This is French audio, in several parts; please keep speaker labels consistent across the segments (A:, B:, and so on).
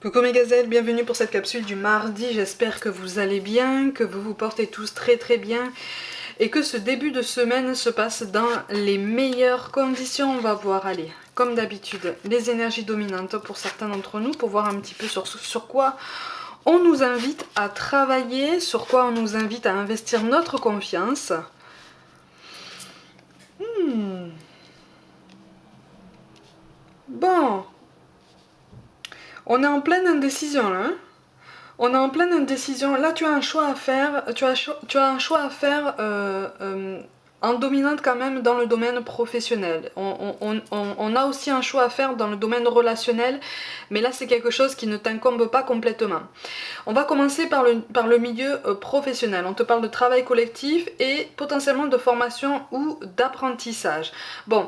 A: Coucou mes gazelles, bienvenue pour cette capsule du mardi, j'espère que vous allez bien, que vous vous portez tous très très bien et que ce début de semaine se passe dans les meilleures conditions. On va voir, allez, comme d'habitude, les énergies dominantes pour certains d'entre nous, pour voir un petit peu sur quoi on nous invite à travailler, sur quoi on nous invite à investir notre confiance. Bon, on est en pleine indécision là, hein. On est en pleine indécision. Là, tu as un choix à faire. Tu as un choix à faire en dominante quand même dans le domaine professionnel. On a aussi un choix à faire dans le domaine relationnel, mais là, c'est quelque chose qui ne t'incombe pas complètement. On va commencer par le milieu professionnel. On te parle de travail collectif et potentiellement de formation ou d'apprentissage. Bon,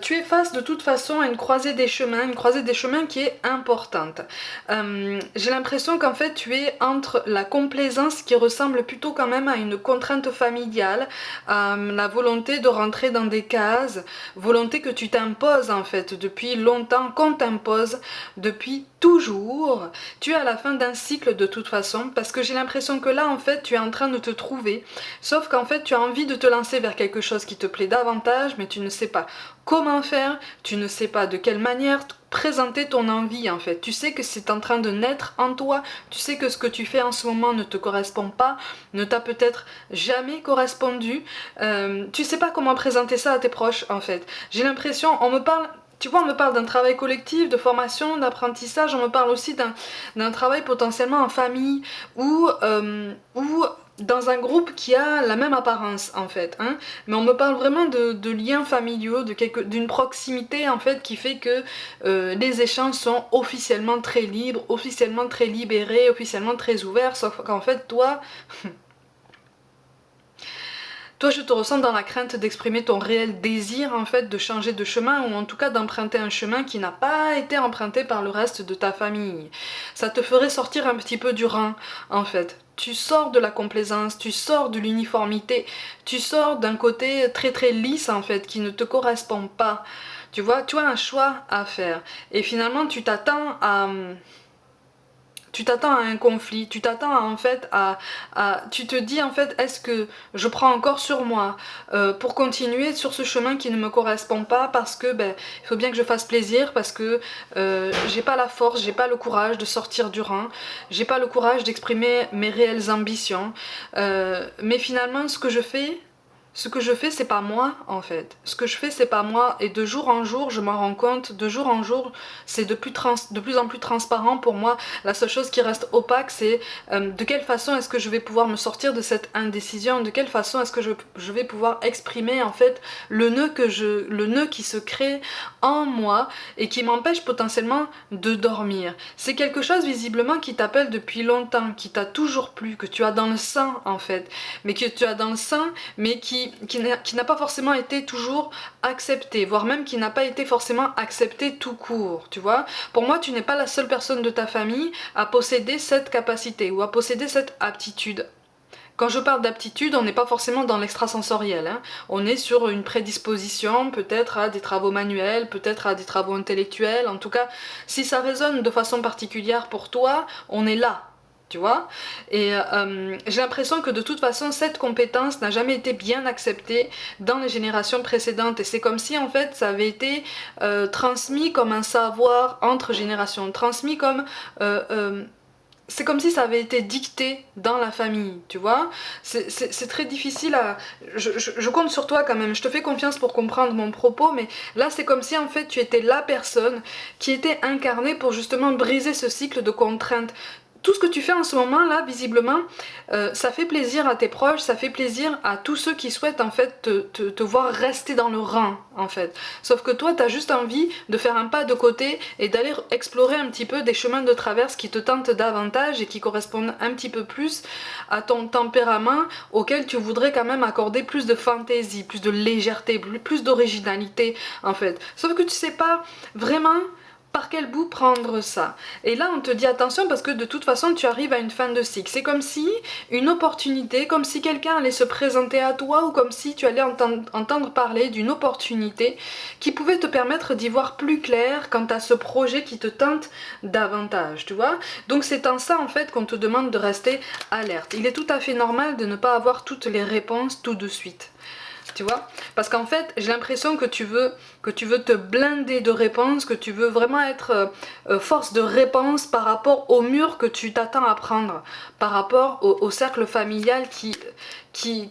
A: tu es face de toute façon à une croisée des chemins qui est importante. J'ai l'impression qu'en fait tu es entre la complaisance qui ressemble plutôt quand même à une contrainte familiale, la volonté de rentrer dans des cases, volonté que tu t'imposes en fait depuis longtemps, qu'on t'impose depuis toujours. Tu es à la fin d'un cycle de toute façon, parce que j'ai l'impression que là en fait tu es en train de te trouver, sauf qu'en fait tu as envie de te lancer vers quelque chose qui te plaît davantage, mais tu ne sais pas comment faire, tu ne sais pas de quelle manière présenter ton envie en fait. Tu sais que c'est en train de naître en toi, tu sais que ce que tu fais en ce moment ne te correspond pas, ne t'a peut-être jamais correspondu, tu sais pas comment présenter ça à tes proches en fait. J'ai l'impression, on me parle... Tu vois, on me parle d'un travail collectif, de formation, d'apprentissage, on me parle aussi d'un travail potentiellement en famille ou dans un groupe qui a la même apparence en fait, hein. Mais on me parle vraiment de liens familiaux, d'une proximité en fait qui fait que les échanges sont officiellement très libres, officiellement très libérés, officiellement très ouverts, sauf qu'en fait toi, je te ressens dans la crainte d'exprimer ton réel désir en fait de changer de chemin ou en tout cas d'emprunter un chemin qui n'a pas été emprunté par le reste de ta famille. Ça te ferait sortir un petit peu du rang en fait. Tu sors de la complaisance, tu sors de l'uniformité, tu sors d'un côté très très lisse en fait qui ne te correspond pas. Tu vois, tu as un choix à faire et finalement tu t'attends à un conflit, tu t'attends en fait tu te dis en fait est-ce que je prends encore sur moi pour continuer sur ce chemin qui ne me correspond pas parce que ben il faut bien que je fasse plaisir parce que j'ai pas la force, j'ai pas le courage de sortir du rang, j'ai pas le courage d'exprimer mes réelles ambitions, mais finalement ce que je fais, c'est pas moi en fait. Ce que je fais, c'est pas moi. Et de jour en jour, je m'en rends compte. De jour en jour, c'est de plus en plus transparent pour moi. La seule chose qui reste opaque, c'est de quelle façon est-ce que je vais pouvoir me sortir de cette indécision. De quelle façon est-ce que je vais pouvoir exprimer en fait le nœud qui se crée en moi et qui m'empêche potentiellement de dormir. C'est quelque chose visiblement qui t'appelle depuis longtemps, qui t'a toujours plu, que tu as dans le sang en fait, mais que tu as dans le sang, mais qui n'a pas forcément été toujours accepté, voire même qui n'a pas été forcément accepté tout court, tu vois. Pour moi, tu n'es pas la seule personne de ta famille à posséder cette capacité ou à posséder cette aptitude. Quand je parle d'aptitude, on n'est pas forcément dans l'extrasensoriel, hein. On est sur une prédisposition, peut-être à des travaux manuels, peut-être à des travaux intellectuels. En tout cas, si ça résonne de façon particulière pour toi, on est là. Tu vois. Et j'ai l'impression que de toute façon cette compétence n'a jamais été bien acceptée dans les générations précédentes et c'est comme si en fait ça avait été transmis comme un savoir entre générations, transmis comme c'est comme si ça avait été dicté dans la famille, tu vois. C'est très difficile à... Je compte sur toi quand même, je te fais confiance pour comprendre mon propos, mais là c'est comme si en fait tu étais la personne qui était incarnée pour justement briser ce cycle de contraintes. Tout ce que tu fais en ce moment là, visiblement, ça fait plaisir à tes proches, ça fait plaisir à tous ceux qui souhaitent en fait te voir rester dans le rang en fait. Sauf que toi, t'as juste envie de faire un pas de côté et d'aller explorer un petit peu des chemins de traverse qui te tentent davantage et qui correspondent un petit peu plus à ton tempérament auquel tu voudrais quand même accorder plus de fantaisie, plus de légèreté, plus d'originalité en fait. Sauf que tu sais pas vraiment par quel bout prendre ça? Et là on te dit attention parce que de toute façon tu arrives à une fin de cycle. C'est comme si une opportunité, comme si quelqu'un allait se présenter à toi ou comme si tu allais entendre parler d'une opportunité qui pouvait te permettre d'y voir plus clair quant à ce projet qui te tente davantage, tu vois. Donc c'est en ça en fait qu'on te demande de rester alerte. Il est tout à fait normal de ne pas avoir toutes les réponses tout de suite. Tu vois, parce qu'en fait j'ai l'impression que tu veux te blinder de réponses, que tu veux vraiment être force de réponse par rapport au mur que tu t'attends à prendre, par rapport au cercle familial qui, qui,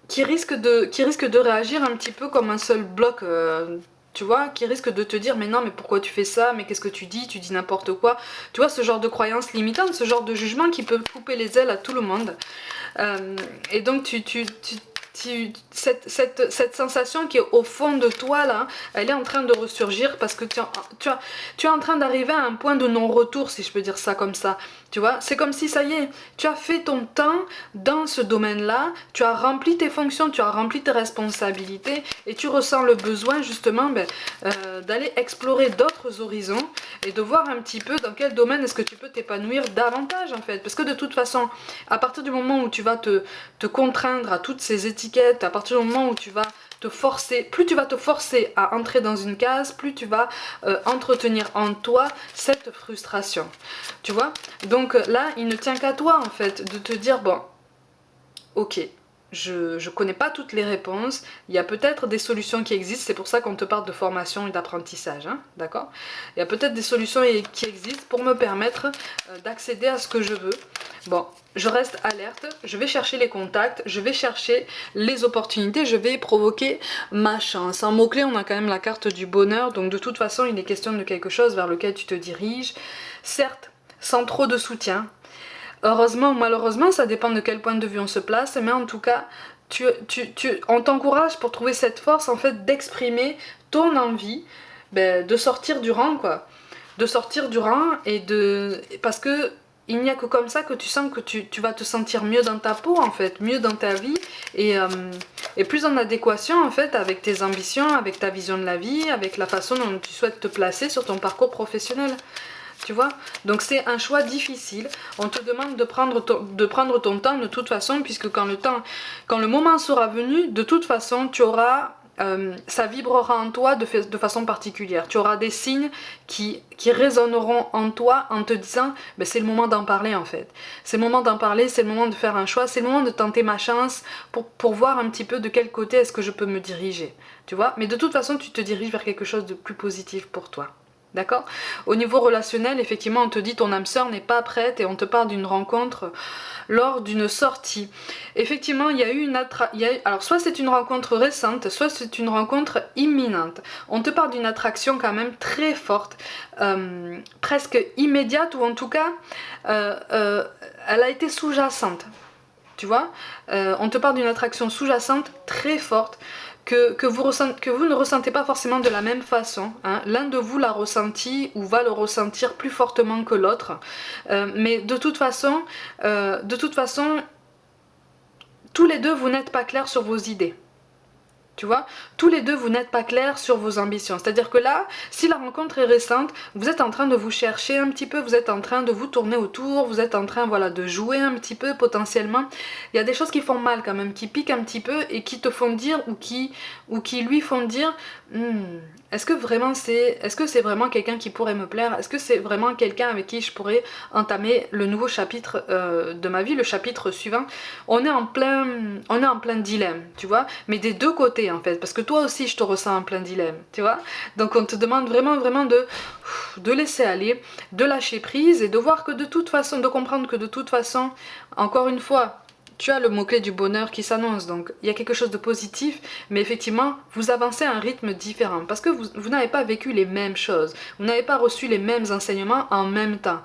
A: qui risque de réagir un petit peu comme un seul bloc, tu vois, qui risque de te dire mais non mais pourquoi tu fais ça, mais qu'est-ce que tu dis n'importe quoi, tu vois, ce genre de croyance limitante, ce genre de jugement qui peut couper les ailes à tout le monde. Et donc cette sensation qui est au fond de toi là, elle est en train de ressurgir parce que tu es en train d'arriver à un point de non-retour, si je peux dire ça comme ça. Tu vois, c'est comme si ça y est, tu as fait ton temps dans ce domaine-là, tu as rempli tes fonctions, tu as rempli tes responsabilités et tu ressens le besoin justement d'aller explorer d'autres horizons et de voir un petit peu dans quel domaine est-ce que tu peux t'épanouir davantage en fait. Parce que de toute façon, à partir du moment où tu vas te contraindre à toutes ces étiquettes, à partir du moment où tu vas te forcer, plus tu vas te forcer à entrer dans une case, plus tu vas entretenir en toi cette frustration. Tu vois? Donc là, il ne tient qu'à toi en fait de te dire bon, ok, je connais pas toutes les réponses, il y a peut-être des solutions qui existent, c'est pour ça qu'on te parle de formation et d'apprentissage, hein, d'accord? Il y a peut-être des solutions qui existent pour me permettre d'accéder à ce que je veux. Bon, je reste alerte, je vais chercher les contacts, je vais chercher les opportunités, je vais provoquer ma chance. En mot-clé, on a quand même la carte du bonheur, donc de toute façon, il est question de quelque chose vers lequel tu te diriges. Certes, sans trop de soutien. Heureusement ou malheureusement, ça dépend de quel point de vue on se place, mais en tout cas, on t'encourage pour trouver cette force en fait d'exprimer ton envie de sortir du rang quoi. De sortir du rang parce que il n'y a que comme ça que tu sens que tu vas te sentir mieux dans ta peau en fait, mieux dans ta vie et plus en adéquation en fait avec tes ambitions, avec ta vision de la vie, avec la façon dont tu souhaites te placer sur ton parcours professionnel. Tu vois, donc c'est un choix difficile. On te demande de prendre ton temps de toute façon, puisque quand le moment sera venu, de toute façon, tu auras, ça vibrera en toi de façon particulière. Tu auras des signes qui résonneront en toi en te disant, ben, c'est le moment d'en parler en fait. C'est le moment d'en parler, c'est le moment de faire un choix, c'est le moment de tenter ma chance pour voir un petit peu de quel côté est-ce que je peux me diriger. Tu vois, mais de toute façon, tu te diriges vers quelque chose de plus positif pour toi. D'accord? Au niveau relationnel, effectivement, on te dit ton âme sœur n'est pas prête et on te parle d'une rencontre lors d'une sortie. Effectivement, il y a eu alors soit c'est une rencontre récente, soit c'est une rencontre imminente. On te parle d'une attraction quand même très forte, presque immédiate, ou en tout cas, elle a été sous-jacente. Tu vois? On te parle d'une attraction sous-jacente très forte, que vous ne ressentez pas forcément de la même façon. Hein. L'un de vous l'a ressenti ou va le ressentir plus fortement que l'autre. Mais de toute façon, tous les deux, vous n'êtes pas clairs sur vos idées. Tu vois, tous les deux vous n'êtes pas clairs sur vos ambitions. C'est-à-dire que là, si la rencontre est récente, vous êtes en train de vous chercher un petit peu, vous êtes en train de vous tourner autour, vous êtes en train de jouer un petit peu potentiellement. Il y a des choses qui font mal quand même, qui piquent un petit peu et qui te font dire ou qui lui font dire est-ce que c'est vraiment quelqu'un qui pourrait me plaire? Est-ce que c'est vraiment quelqu'un avec qui je pourrais entamer le nouveau chapitre de ma vie, le chapitre suivant? On est en plein dilemme, tu vois, mais des deux côtés en fait, parce que toi aussi je te ressens en plein dilemme, tu vois. Donc on te demande vraiment de laisser aller, de lâcher prise et de voir que de toute façon, de comprendre que de toute façon, encore une fois, tu as le mot-clé du bonheur qui s'annonce, donc il y a quelque chose de positif, mais effectivement, vous avancez à un rythme différent, parce que vous n'avez pas vécu les mêmes choses, vous n'avez pas reçu les mêmes enseignements en même temps,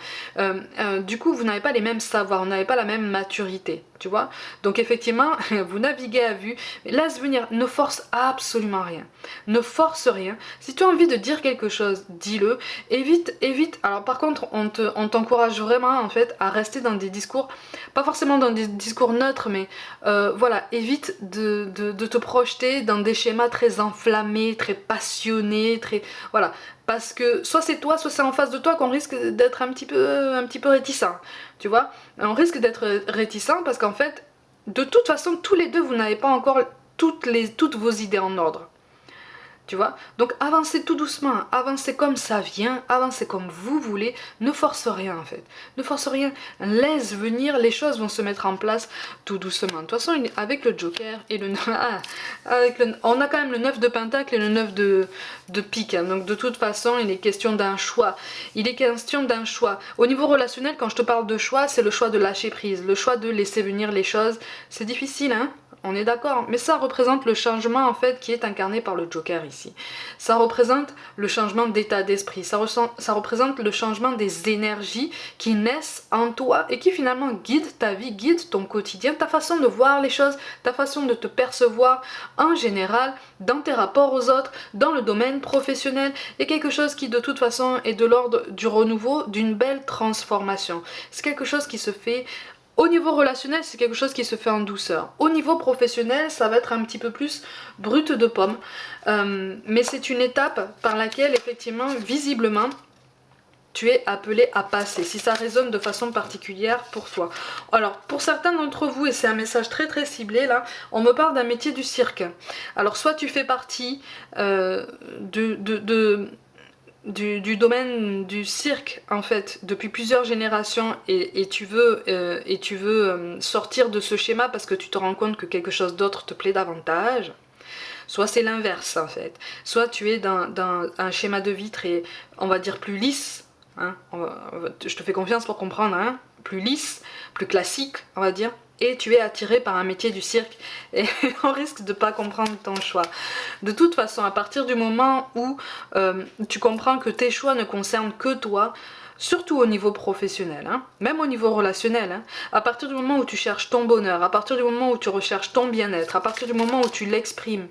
A: du coup vous n'avez pas les mêmes savoirs, vous n'avez pas la même maturité, tu vois. Donc effectivement, vous naviguez à vue, mais laisse venir, ne force absolument rien. Ne force rien. Si tu as envie de dire quelque chose, dis-le. Évite. Alors par contre, on t'encourage vraiment en fait à rester dans des discours, pas forcément dans des discours neutres, mais voilà, évite de te projeter dans des schémas très enflammés, très passionnés, très... Voilà. Parce que soit c'est toi, soit c'est en face de toi qu'on risque d'être un petit peu réticent. Tu vois, on risque d'être réticent parce qu'en fait, de toute façon, tous les deux, vous n'avez pas encore toutes vos idées en ordre. Tu vois, donc avancez tout doucement, avancez comme ça vient, avancez comme vous voulez, ne force rien en fait, ne force rien, laisse venir, les choses vont se mettre en place tout doucement. De toute façon, avec le Joker et le... on a quand même le 9 de Pentacle et le 9 de pique, hein. Donc de toute façon, il est question d'un choix, il est question d'un choix. Au niveau relationnel, quand je te parle de choix, c'est le choix de lâcher prise, le choix de laisser venir les choses, c'est difficile, hein. On est d'accord, mais ça représente le changement en fait qui est incarné par le Joker ici. Ça représente le changement d'état d'esprit, ça représente le changement des énergies qui naissent en toi et qui finalement guident ta vie, guident ton quotidien, ta façon de voir les choses, ta façon de te percevoir en général, dans tes rapports aux autres, dans le domaine professionnel, et quelque chose qui de toute façon est de l'ordre du renouveau, d'une belle transformation. C'est quelque chose qui se fait. Au niveau relationnel, c'est quelque chose qui se fait en douceur. Au niveau professionnel, ça va être un petit peu plus brut de pomme. Mais c'est une étape par laquelle, effectivement, visiblement, tu es appelé à passer, si ça résonne de façon particulière pour toi. Alors, pour certains d'entre vous, et c'est un message très très ciblé là, on me parle d'un métier du cirque. Alors, soit tu fais partie du domaine du cirque en fait depuis plusieurs générations et tu veux sortir de ce schéma parce que tu te rends compte que quelque chose d'autre te plaît davantage, soit c'est l'inverse en fait, soit tu es dans un schéma de vie très, on va dire, plus lisse, hein, je te fais confiance pour comprendre, hein, plus lisse, plus classique on va dire, et tu es attiré par un métier du cirque et on risque de pas comprendre ton choix. De toute façon, à partir du moment où tu comprends que tes choix ne concernent que toi, surtout au niveau professionnel, hein, même au niveau relationnel, hein, à partir du moment où tu cherches ton bonheur, à partir du moment où tu recherches ton bien-être, à partir du moment où tu l'exprimes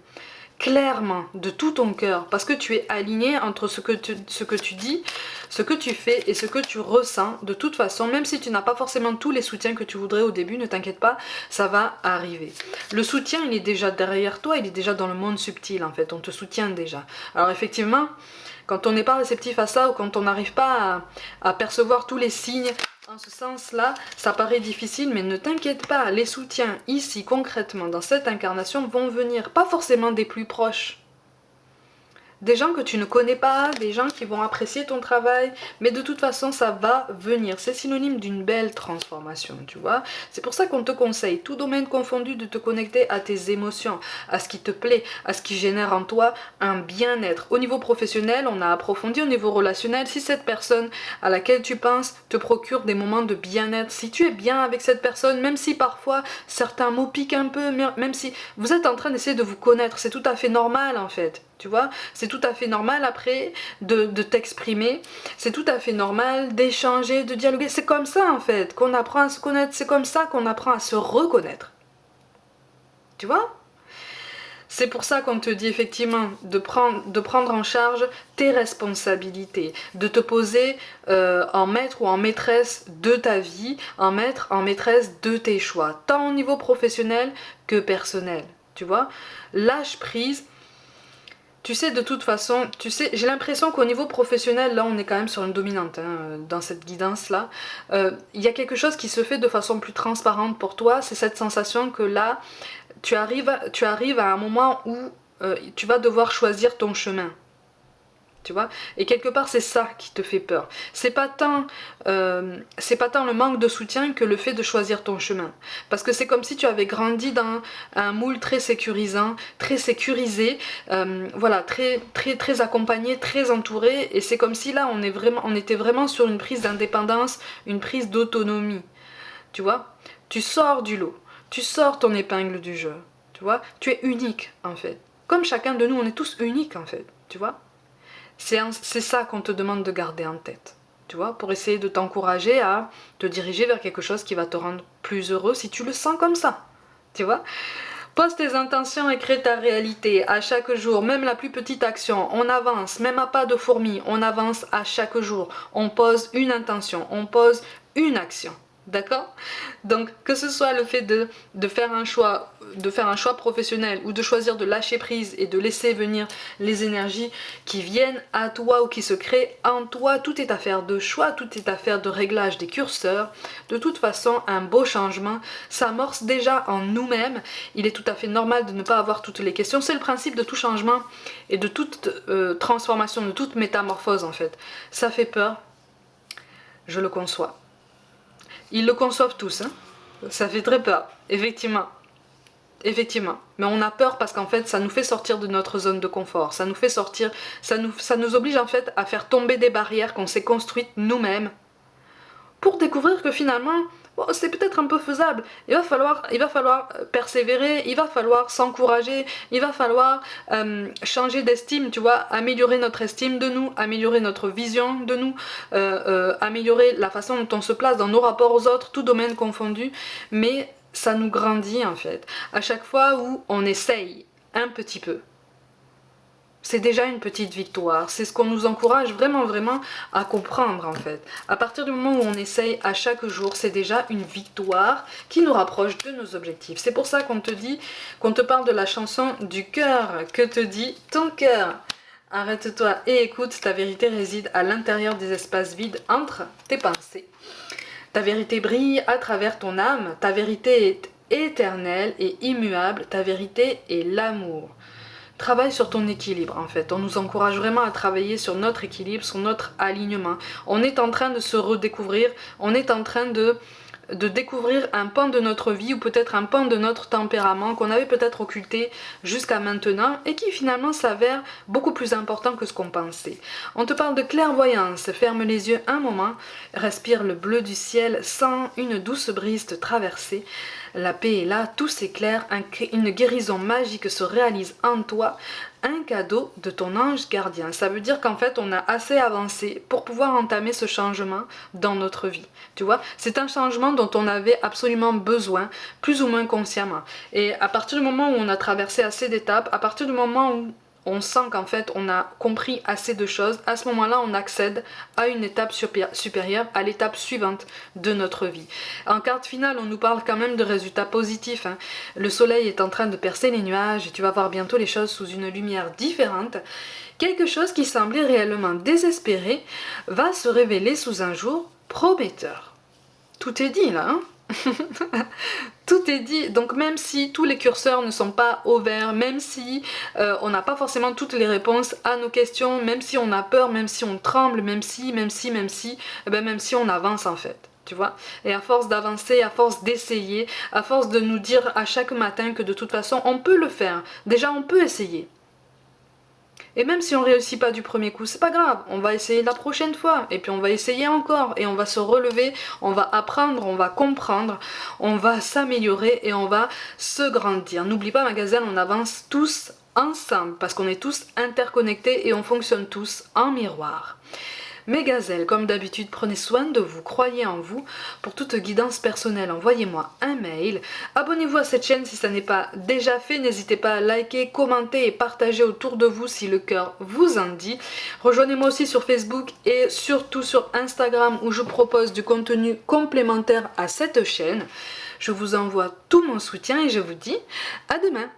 A: clairement, de tout ton cœur, parce que tu es aligné entre ce que tu dis, ce que tu fais et ce que tu ressens. De toute façon, même si tu n'as pas forcément tous les soutiens que tu voudrais au début, ne t'inquiète pas, ça va arriver. Le soutien, il est déjà derrière toi, il est déjà dans le monde subtil en fait, on te soutient déjà. Alors effectivement, quand on n'est pas réceptif à ça ou quand on n'arrive pas à percevoir tous les signes, en ce sens-là, ça paraît difficile, mais ne t'inquiète pas, les soutiens ici, concrètement, dans cette incarnation, vont venir, pas forcément des plus proches. Des gens que tu ne connais pas, des gens qui vont apprécier ton travail, mais de toute façon ça va venir, c'est synonyme d'une belle transformation, tu vois. C'est pour ça qu'on te conseille, tout domaine confondu, de te connecter à tes émotions, à ce qui te plaît, à ce qui génère en toi un bien-être. Au niveau professionnel, on a approfondi, au niveau relationnel, si cette personne à laquelle tu penses te procure des moments de bien-être, si tu es bien avec cette personne, même si parfois certains mots piquent un peu, même si vous êtes en train d'essayer de vous connaître, c'est tout à fait normal en fait. Tu vois, c'est tout à fait normal après de t'exprimer, c'est tout à fait normal d'échanger, de dialoguer. C'est comme ça en fait qu'on apprend à se connaître, c'est comme ça qu'on apprend à se reconnaître. Tu vois? C'est pour ça qu'on te dit effectivement de prendre en charge tes responsabilités, de te poser en maître ou en maîtresse de ta vie, en maître, en maîtresse de tes choix, tant au niveau professionnel que personnel. Tu vois? Lâche prise. Tu sais, de toute façon, tu sais, j'ai l'impression qu'au niveau professionnel, là, on est quand même sur une dominante, hein, dans cette guidance-là. Il y a quelque chose qui se fait de façon plus transparente pour toi, c'est cette sensation que là, tu arrives à un moment où tu vas devoir choisir ton chemin. Tu vois, et quelque part c'est ça qui te fait peur. C'est pas tant le manque de soutien que le fait de choisir ton chemin, parce que c'est comme si tu avais grandi dans un moule très sécurisant, très sécurisé, voilà, très très très accompagné, très entouré, et c'est comme si là on était vraiment sur une prise d'indépendance, une prise d'autonomie. Tu vois, tu sors du lot, tu sors ton épingle du jeu. Tu vois, tu es unique en fait. Comme chacun de nous, on est tous uniques en fait. Tu vois. C'est ça qu'on te demande de garder en tête. tu vois, pour essayer de t'encourager à te diriger vers quelque chose qui va te rendre plus heureux si tu le sens comme ça, tu vois. Pose tes intentions et crée ta réalité à chaque jour, même la plus petite action, on avance, même à pas de fourmi, on avance à chaque jour, on pose une intention, on pose une action. D'accord? Donc que ce soit le fait de faire un choix, professionnel ou de choisir de lâcher prise et de laisser venir les énergies qui viennent à toi ou qui se créent en toi, tout est affaire de choix, tout est affaire de réglage des curseurs. De toute façon, un beau changement s'amorce déjà en nous-mêmes. Il est tout à fait normal de ne pas avoir toutes les questions. C'est le principe de tout changement et de toute transformation, de toute métamorphose en fait. Ça fait peur, je le conçois. Ils le conçoivent tous, hein. Ça fait très peur, effectivement. Effectivement. Mais on a peur parce qu'en fait, ça nous fait sortir de notre zone de confort. Ça nous fait sortir, ça nous oblige en fait à faire tomber des barrières qu'on s'est construites nous-mêmes pour découvrir que finalement, bon, c'est peut-être un peu faisable. Il va falloir persévérer, il va falloir s'encourager, il va falloir changer d'estime, tu vois, améliorer notre estime de nous, améliorer notre vision de nous, améliorer la façon dont on se place dans nos rapports aux autres, tout domaine confondu, mais ça nous grandit en fait. À chaque fois où on essaye un petit peu, c'est déjà une petite victoire. C'est ce qu'on nous encourage vraiment, vraiment à comprendre en fait. À partir du moment où on essaye à chaque jour, c'est déjà une victoire qui nous rapproche de nos objectifs. C'est pour ça qu'on te parle de la chanson du cœur. Que te dit ton cœur? Arrête-toi et écoute, ta vérité réside à l'intérieur des espaces vides entre tes pensées. Ta vérité brille à travers ton âme. Ta vérité est éternelle et immuable. Ta vérité est l'amour. Travaille sur ton équilibre en fait, on nous encourage vraiment à travailler sur notre équilibre, sur notre alignement. On est en train de se redécouvrir, on est en train de découvrir un pan de notre vie ou peut-être un pan de notre tempérament qu'on avait peut-être occulté jusqu'à maintenant et qui finalement s'avère beaucoup plus important que ce qu'on pensait. On te parle de clairvoyance, ferme les yeux un moment, respire le bleu du ciel, sens une douce brise te traverser. La paix est là, tout s'éclaire, une guérison magique se réalise en toi, un cadeau de ton ange gardien. Ça veut dire qu'en fait on a assez avancé pour pouvoir entamer ce changement dans notre vie. Tu vois, c'est un changement dont on avait absolument besoin, plus ou moins consciemment. Et à partir du moment où on a traversé assez d'étapes, à partir du moment où on sent qu'en fait on a compris assez de choses, à ce moment-là on accède à une étape supérieure, à l'étape suivante de notre vie. En carte finale, on nous parle quand même de résultats positifs, hein. Le soleil est en train de percer les nuages et tu vas voir bientôt les choses sous une lumière différente. Quelque chose qui semblait réellement désespéré va se révéler sous un jour prometteur. Tout est dit là, hein. Tout est dit, donc même si tous les curseurs ne sont pas au vert, même si on n'a pas forcément toutes les réponses à nos questions, même si on a peur, même si on tremble, même si, même si on avance en fait. Tu vois, et à force d'avancer, à force d'essayer, à force de nous dire à chaque matin que de toute façon on peut le faire, déjà on peut essayer. Et même si on réussit pas du premier coup, c'est pas grave, on va essayer la prochaine fois, et puis on va essayer encore, et on va se relever, on va apprendre, on va comprendre, on va s'améliorer et on va se grandir. N'oublie pas ma gazelle, on avance tous ensemble, parce qu'on est tous interconnectés et on fonctionne tous en miroir. Mes gazelles, comme d'habitude, prenez soin de vous, croyez en vous. Pour toute guidance personnelle, envoyez-moi un mail. Abonnez-vous à cette chaîne si ça n'est pas déjà fait. N'hésitez pas à liker, commenter et partager autour de vous si le cœur vous en dit. Rejoignez-moi aussi sur Facebook et surtout sur Instagram où je propose du contenu complémentaire à cette chaîne. Je vous envoie tout mon soutien et je vous dis à demain.